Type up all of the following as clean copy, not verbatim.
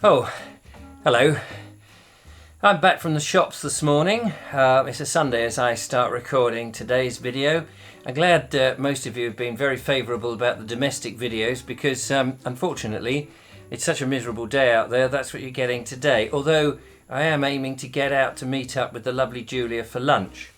Oh, hello. I'm back from the shops this morning. It's a Sunday as I start recording today's video. I'm glad most of you have been very favourable about the domestic videos because unfortunately it's such a miserable day out there. That's what you're getting today. Although I am aiming to get out to meet up with the lovely Julia for lunch.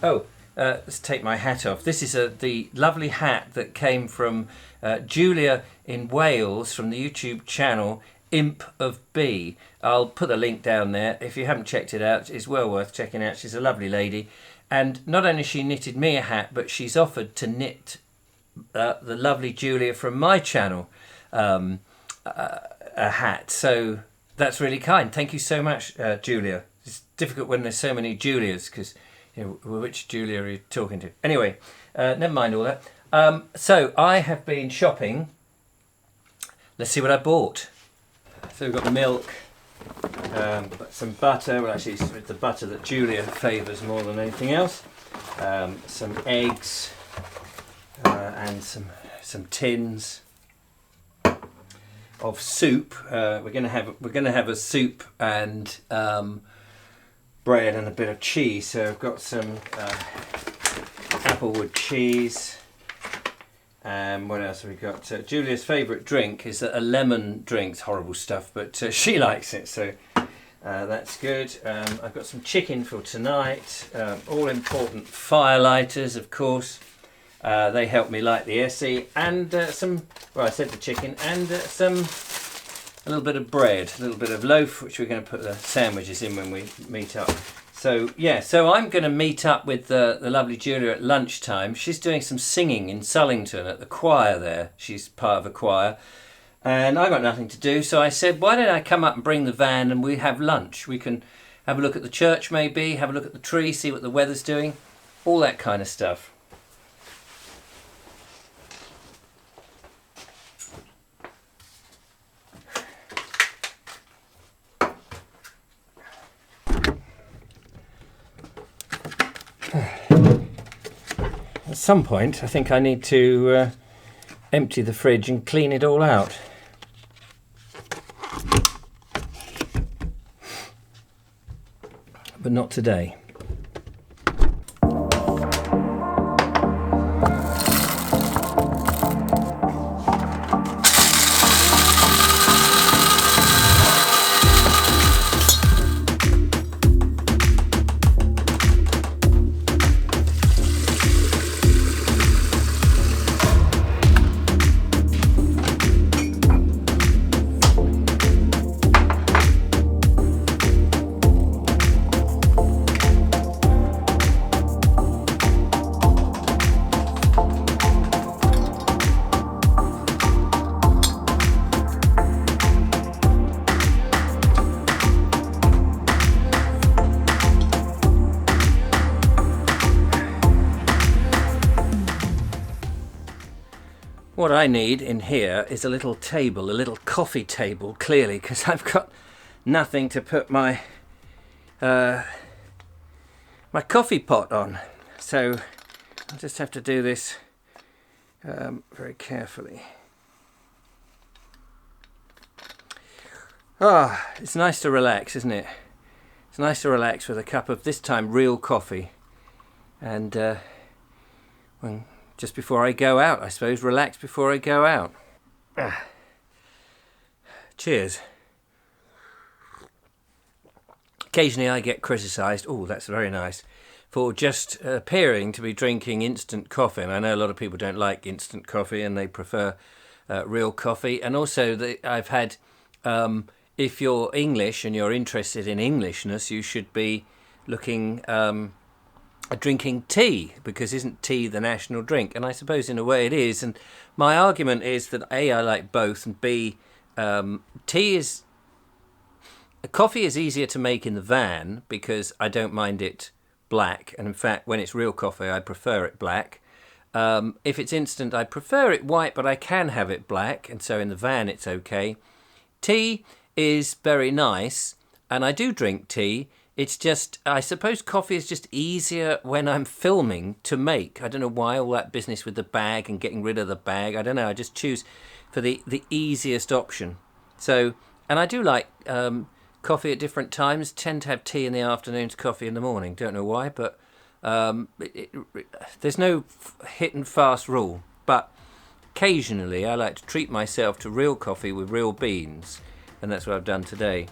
Oh, let's take my hat off. This is the lovely hat that came from Julia in Wales from the YouTube channel Imp of Bee. I'll put a link down there. If you haven't checked it out, it's well worth checking out. She's a lovely lady. And not only she knitted me a hat, but she's offered to knit the lovely Julia from my channel a hat. So that's really kind. Thank you so much, Julia. It's difficult when there's so many Julias because, you know, which Julia are you talking to? Anyway, never mind all that. So I have been shopping. Let's see what I bought. So we've got milk, some butter, well actually it's the butter that Julia favours more than anything else, some eggs and some tins of soup. We're gonna have a soup and bread and a bit of cheese. So I've got some applewood cheese. What else have we got? Julia's favourite drink is a lemon drink. It's horrible stuff, but she likes it, so that's good. I've got some chicken for tonight. All important fire lighters, of course. They help me light the essie, and some. Well, I said the chicken, and a little bit of bread, a little bit of loaf, which we're going to put the sandwiches in when we meet up. So yeah, so I'm going to meet up with the lovely Julia at lunchtime. She's doing some singing in Sullington at the choir there. She's part of a choir. And I got nothing to do, so I said, why don't I come up and bring the van and we have lunch? We can have a look at the church maybe, have a look at the tree, see what the weather's doing, all that kind of stuff. At some point, I think I need to empty the fridge and clean it all out. But not today. What I need in here is a little table, a little coffee table, clearly, because I've got nothing to put my my coffee pot on. So I'll just have to do this very carefully. Ah, it's nice to relax, isn't it? It's nice to relax with a cup of, this time, real coffee. And just before I go out, I suppose, relax before I go out. Cheers. Occasionally I get criticised, oh that's very nice, for just appearing to be drinking instant coffee. And I know a lot of people don't like instant coffee and they prefer real coffee. And also I've had, if you're English and you're interested in Englishness, you should be looking drinking tea, because isn't tea the national drink? And I suppose in a way it is. And my argument is that A, I like both, and B, coffee is easier to make in the van because I don't mind it black, and in fact when it's real coffee I prefer it black. If it's instant I prefer it white, but I can have it black, and so in the van it's okay. Tea is very nice, and I do drink tea. It's just, I suppose coffee is just easier when I'm filming to make. I don't know why, all that business with the bag and getting rid of the bag. I don't know, I just choose for the easiest option. So And I do like coffee at different times. Tend to have tea in the afternoons, coffee in the morning. Don't know why, but there's no hit and fast rule. But occasionally I like to treat myself to real coffee with real beans, and that's what I've done today.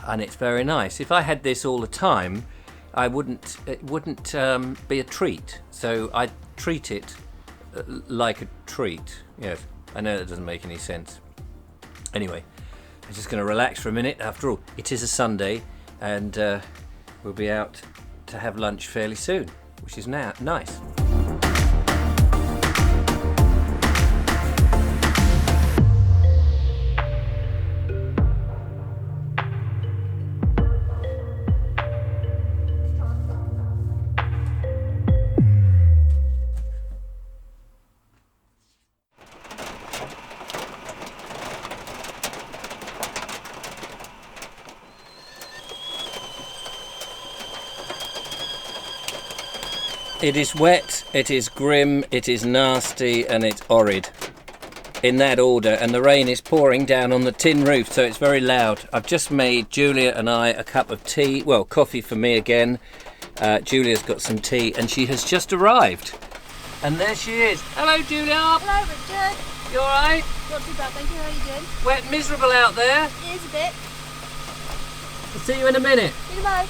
And it's very nice. If I had this all the time, it wouldn't be a treat. So I treat it like a treat. Yes, I know that doesn't make any sense. Anyway, I'm just going to relax for a minute. After all, it is a Sunday, and we'll be out to have lunch fairly soon, which is now nice. It is wet, it is grim, it is nasty, and it's horrid. In that order, and the rain is pouring down on the tin roof, so it's very loud. I've just made Julia and I a cup of tea, well, coffee for me again. Julia's got some tea, and she has just arrived. And there she is. Hello, Julia. Hello, Richard. You alright? Not too bad, thank you. How are you doing? Wet, miserable out there. It is a bit. I'll see you in a minute. See you bye.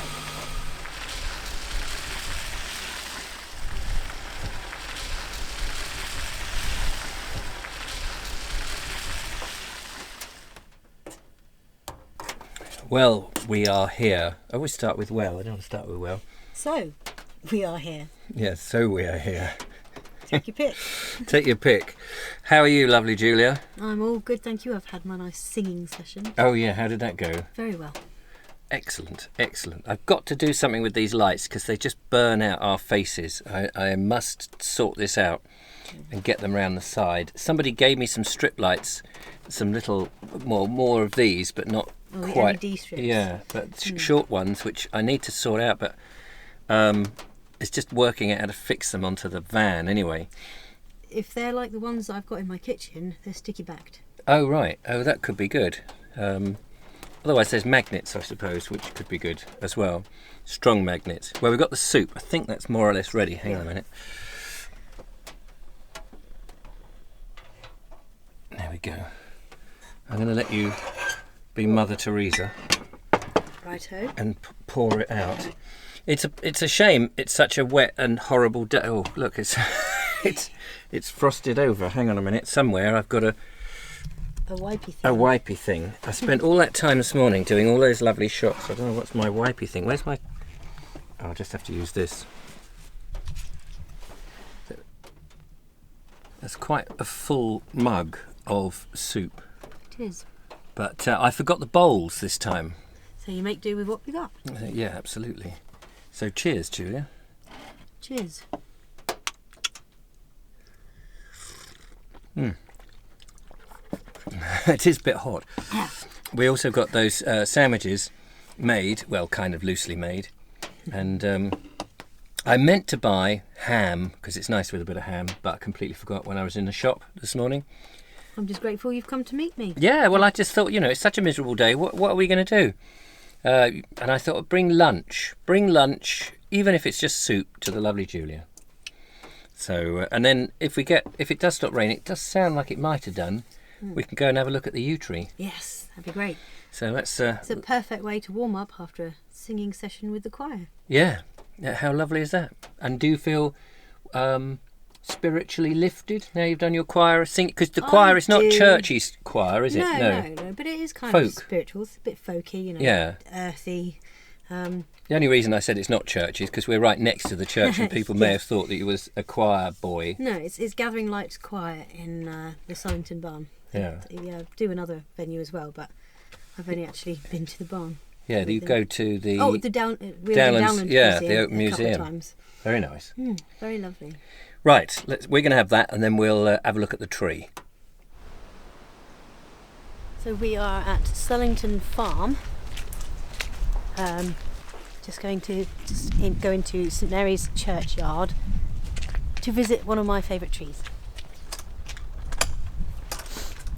Well, we are here. I always start with well. I don't want to start with well. So, we are here. Yes, so we are here. Take your pick. Take your pick. How are you, lovely Julia? I'm all good, thank you. I've had my nice singing session. Oh yeah, how did that go? Very well. Excellent, excellent. I've got to do something with these lights because they just burn out our faces. I must sort this out and get them round the side. Somebody gave me some strip lights, some little more of these, but not quite. The LED strips. Yeah, but short ones, which I need to sort out. But it's just working out how to fix them onto the van anyway. If they're like the ones that I've got in my kitchen, they're sticky backed. Oh right. Oh, that could be good. Otherwise there's magnets, I suppose, which could be good as well. Strong magnets. Well, we've got the soup. I think that's more or less ready. Hang on a minute. There we go. I'm going to let you be Mother Teresa. Righto. And pour it out. It's a shame it's such a wet and horrible day. Oh, look, it's it's frosted over. Hang on a minute. Somewhere I've got a wipey thing. A wipey thing. I spent all that time this morning doing all those lovely shots. I don't know what's my wipey thing. Where's my... Oh, I'll just have to use this. That's quite a full mug of soup. It is. But I forgot the bowls this time. So you make do with what we got. Yeah, absolutely. So cheers, Julia. Cheers. It is a bit hot. We also got those sandwiches made, well, kind of loosely made. And I meant to buy ham, because it's nice with a bit of ham, but I completely forgot when I was in the shop this morning. I'm just grateful you've come to meet me. Yeah, well, I just thought, it's such a miserable day. What are we going to do? And I thought, bring lunch, even if it's just soup, to the lovely Julia. So, and then if it does stop raining, it does sound like it might have done, we can go and have a look at the yew tree. Yes, that'd be great. So that's... it's a perfect way to warm up after a singing session with the choir. Yeah, how lovely is that? And do you feel spiritually lifted now you've done your choir singing? Because the choir is not churchy choir, is it? No, but it is kind of spiritual. It's a bit folky, yeah, earthy. The only reason I said it's not church is because we're right next to the church and people may have thought that you was a choir boy. No, it's Gathering Lights Choir in the Sullington Farm. Yeah. Do another venue as well, but I've only actually been to the barn. Yeah, do you go to the... Oh, the Downlands Museum, the Open Museum. A couple of times. Very nice. Very lovely. Right, we're going to have that and then we'll have a look at the tree. So we are at Sullington Farm. Just going to go into St Mary's churchyard to visit one of my favourite trees.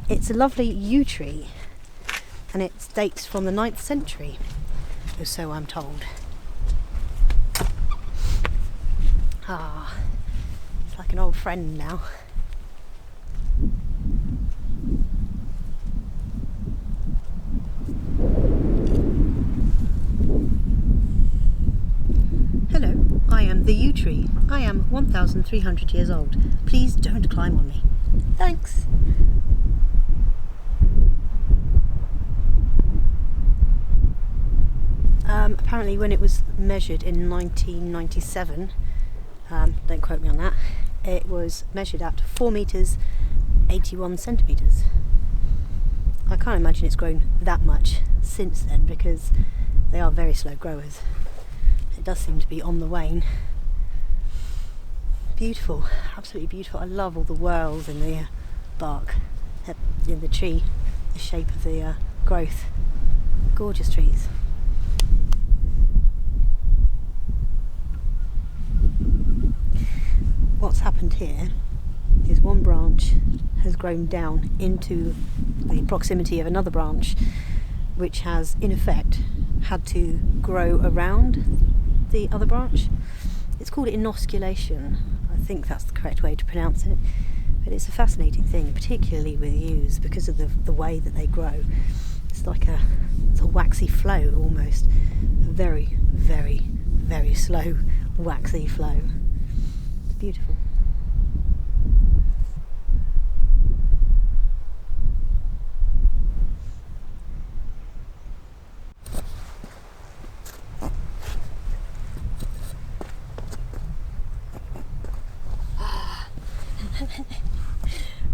It's a lovely yew tree, and it dates from the 9th century, or so I'm told. Ah, it's like an old friend now. Hello, I am the yew tree. I am 1,300 years old. Please don't climb on me. Thanks. Apparently when it was measured in 1997, don't quote me on that, it was measured at 4 metres 81 centimetres. I can't imagine it's grown that much since then, because they are very slow growers. It does seem to be on the wane. Beautiful, absolutely beautiful. I love all the whorls in the bark, in the tree, the shape of the growth. Gorgeous trees. What's happened here is one branch has grown down into the proximity of another branch, which has in effect had to grow around the other branch. It's called inosculation. I think that's the correct way to pronounce it, but it's a fascinating thing, particularly with yews, because of the way that they grow. It's like it's a waxy flow almost, a very, very, very slow waxy flow. It's beautiful.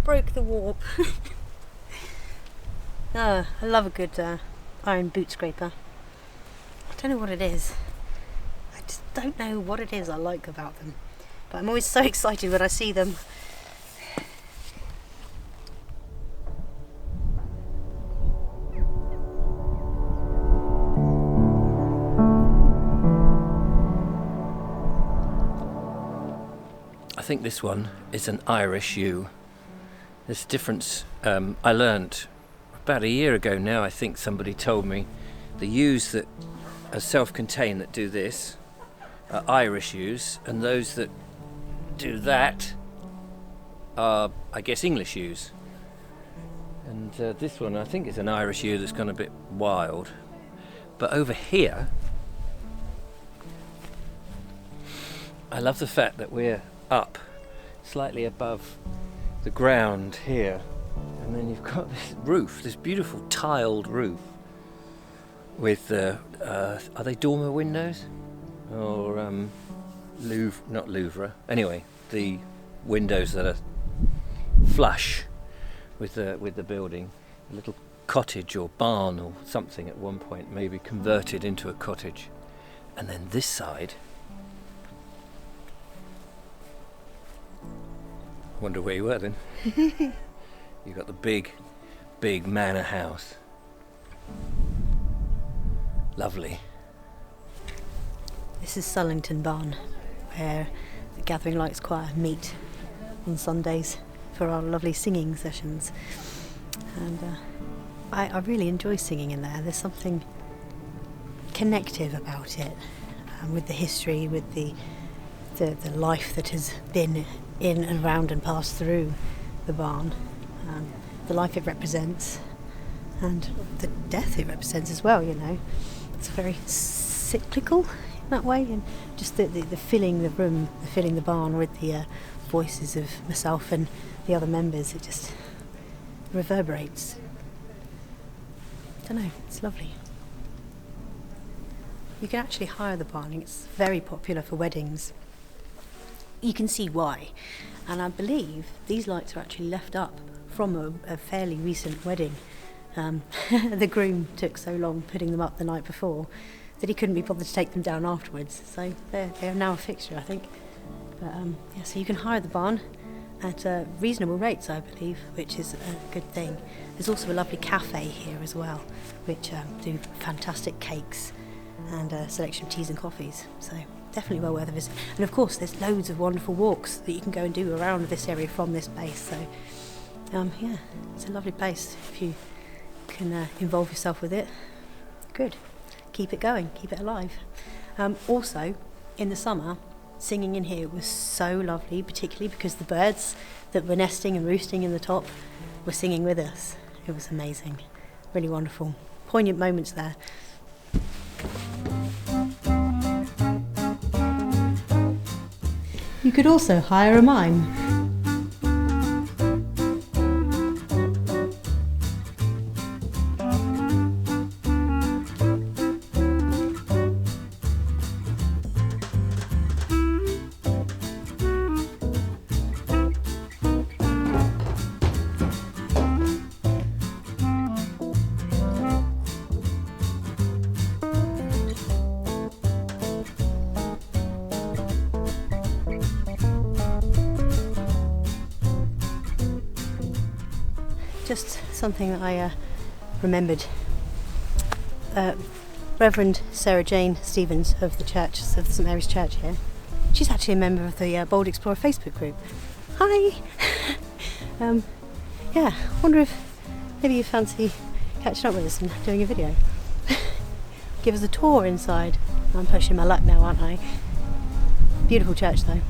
Broke the warp. I love a good iron boot scraper. I don't know what it is. I just don't know what it is I like about them. But I'm always so excited when I see them. I think this one is an Irish yew. This difference I learnt about a year ago now. I think somebody told me the yews that are self-contained that do this are Irish yews, and those that do that are, I guess, English yews. And this one I think is an Irish yew that's gone a bit wild. But over here, I love the fact that we're up slightly above the ground here, and then you've got this roof, this beautiful tiled roof with are they dormer windows or not Louvre? Anyway, the windows that are flush with the building. A little cottage or barn or something at one point, maybe converted into a cottage. And then this side, wonder where you were then. You got the big manor house. Lovely. This is Sullington Barn, where the Gathering Lights Choir meet on Sundays for our lovely singing sessions. And I really enjoy singing in there. There's something connective about it, with the history, with the life that has been in and around and passed through the barn, the life it represents, and the death it represents as well. You know, it's very cyclical in that way, and just the filling the room, filling the barn with the voices of myself and the other members. It just reverberates. I don't know, it's lovely. You can actually hire the barn. It's very popular for weddings. You can see why. And I believe these lights are actually left up from a fairly recent wedding. The groom took so long putting them up the night before that he couldn't be bothered to take them down afterwards. So they are now a fixture, I think. But yeah, so you can hire the barn at reasonable rates, I believe, which is a good thing. There's also a lovely cafe here as well, which do fantastic cakes and a selection of teas and coffees. So definitely well worth a visit. And of course there's loads of wonderful walks that you can go and do around this area from this base. So yeah, it's a lovely place if you can involve yourself with it. Good. Keep it going, keep it alive. Also, in the summer, singing in here was so lovely, particularly because the birds that were nesting and roosting in the top were singing with us. It was amazing, really wonderful. Poignant moments there. You could also hire a mime. Just something that I remembered. Reverend Sarah Jane Stevens of the church, of the St Mary's Church here, she's actually a member of the Bold Explorer Facebook group. Hi! Yeah, I wonder if maybe you fancy catching up with us and doing a video. Give us a tour inside. I'm pushing my luck now, aren't I? Beautiful church though.